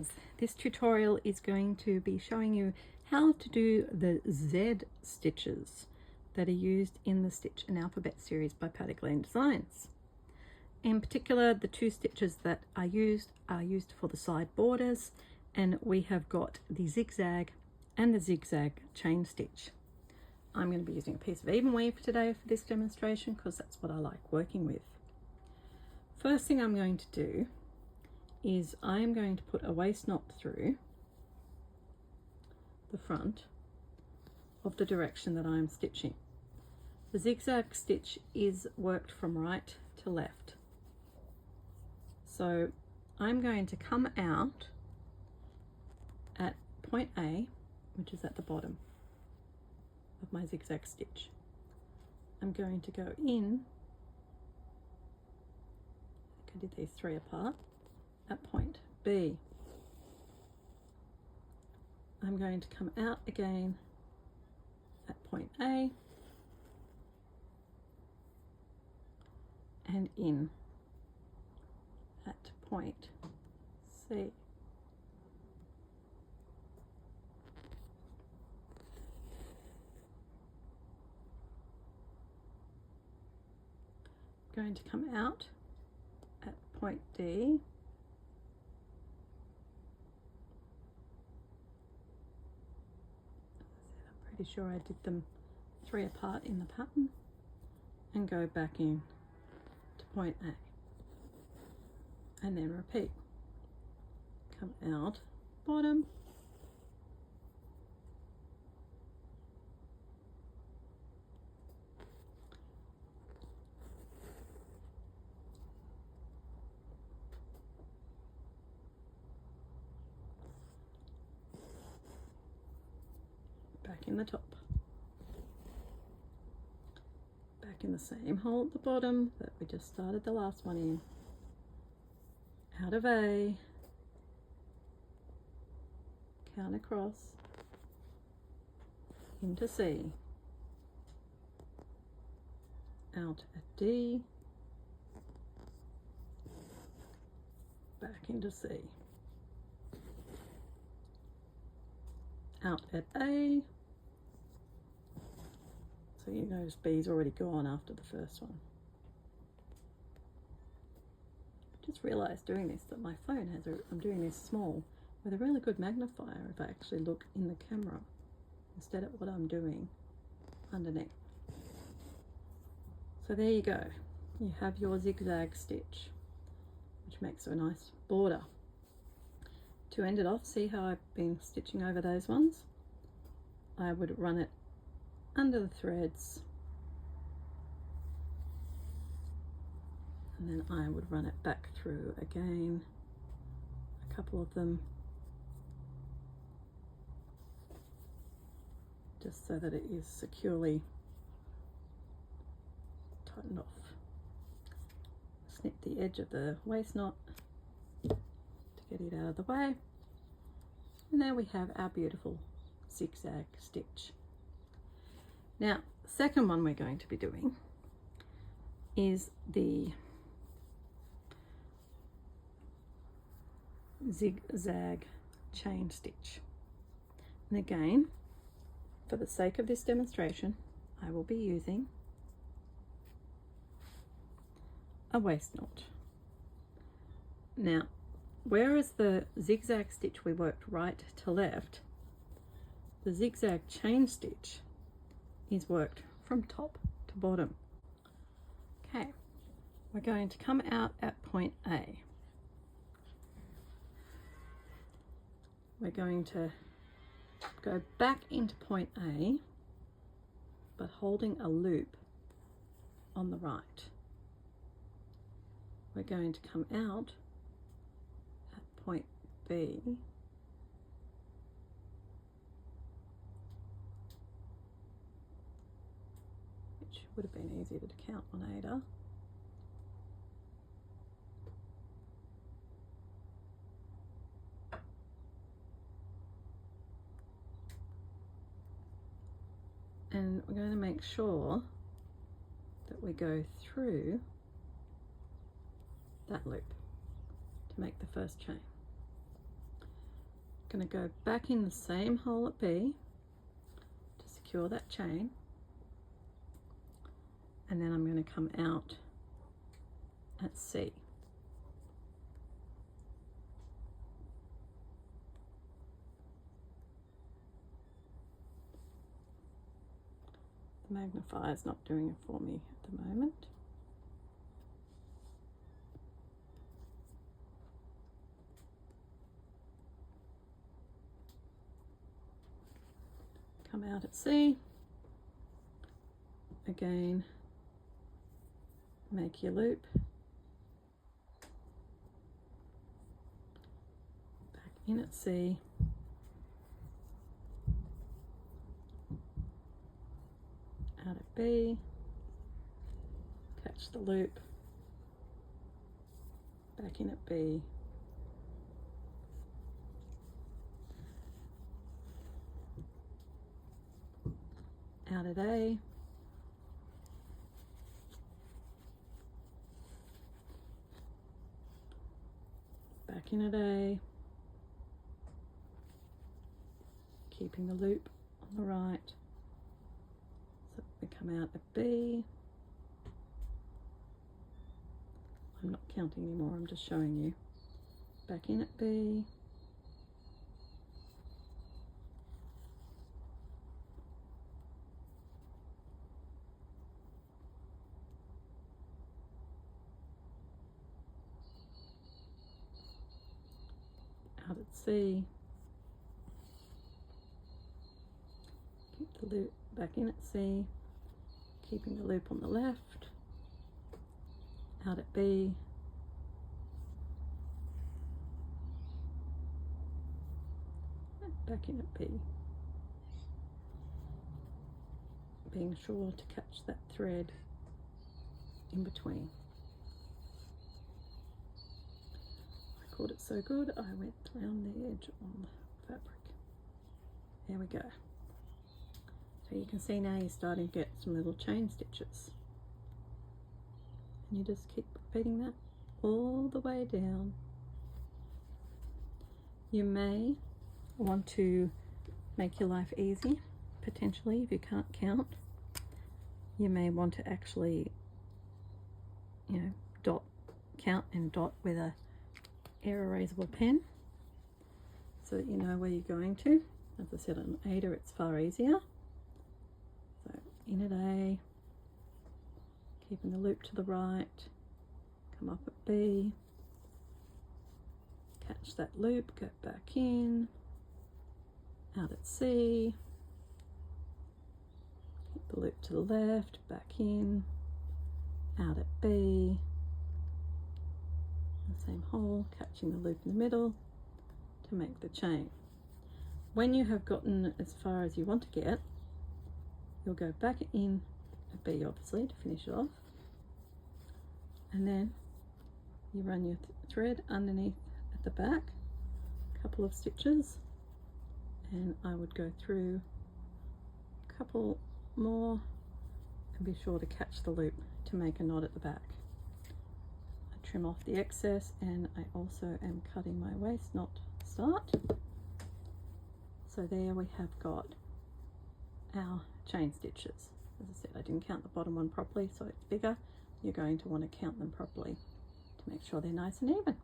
friends, this tutorial is going to be showing you how to do the Z stitches that are used in the Stitch and Alphabet series by Paddock Lane Designs. In particular, the two stitches that are used for the side borders, and we have got the zigzag and the zigzag chain stitch. I'm going to be using a piece of even weave today for this demonstration because that's what I like working with. First thing I'm going to do is I'm going to put a waist knot through the front of the direction that I'm stitching. The zigzag stitch is worked from right to left. So I'm going to come out at point A, which is at the bottom of my zigzag stitch. I'm going to go in, I did these three apart, at point B. I'm going to come out again at point A and in at point C. I'm going to come out at point D pretty sure I did them three apart in the pattern, and go back in to point A and then repeat. Come out bottom, back in the top, back in the same hole at the bottom that we just started the last one in, out of A, count across, into C, out at D, back into C, out at A. So you notice B's already gone after the first one. I just realised doing this that my phone has I'm doing this small with a really good magnifier if I actually look in the camera instead of what I'm doing underneath. So there you go. You have your zigzag stitch, which makes a nice border. To end it off, see how I've been stitching over those ones? I would run it under the threads, and then I would run it back through again, a couple of them, just so that it is securely tightened off. Snip the edge of the waist knot to get it out of the way, and there we have our beautiful zigzag stitch. Now, the second one we're going to be doing is the zigzag chain stitch. And again, for the sake of this demonstration, I will be using a waist knot. Now, whereas the zigzag stitch we worked right to left, the zigzag chain stitch is worked from top to bottom. Okay, we're going to come out at point A. We're going to go back into point A, but holding a loop on the right. We're going to come out at point B, would have been easier to count on Ada. And we're going to make sure that we go through that loop to make the first chain. going to go back in the same hole at B to secure that chain, and then I'm going to come out at C. The magnifier is not doing it for me at the moment. Come out at C. Again, make your loop. Back in at C. Out at B, catch the loop, back in at B, out at A, back in at A, keeping the loop on the right. So we come out at B. I'm not counting anymore, I'm just showing you. Back in at B. Out at C. Keep the loop back in at C. Keeping the loop on the left. Out at B. Back in at B. Being sure to catch that thread in between. I caught it so good I went around the edge on the fabric. There we go. So you can see now you're starting to get some little chain stitches. And you just keep repeating that all the way down. You may want to make your life easy, potentially, if you can't count. You may want to actually, you know, count and dot with a air erasable pen so that you know where you're going to. As I said, on Ada it's far easier. So in at A, keeping the loop to the right, come up at B, catch that loop, go back in, out at C, keep the loop to the left, back in, out at B, the same hole, catching the loop in the middle to make the chain. When you have gotten as far as you want to get, you'll go back in at B, obviously, to finish it off, and then you run your thread underneath at the back, a couple of stitches, and I would go through a couple more and be sure to catch the loop to make a knot at the back. I trim off the excess, and I also am cutting my waist knot start. So there we have got our chain stitches. As I said, I didn't count the bottom one properly, so it's bigger. You're going to want to count them properly to make sure they're nice and even.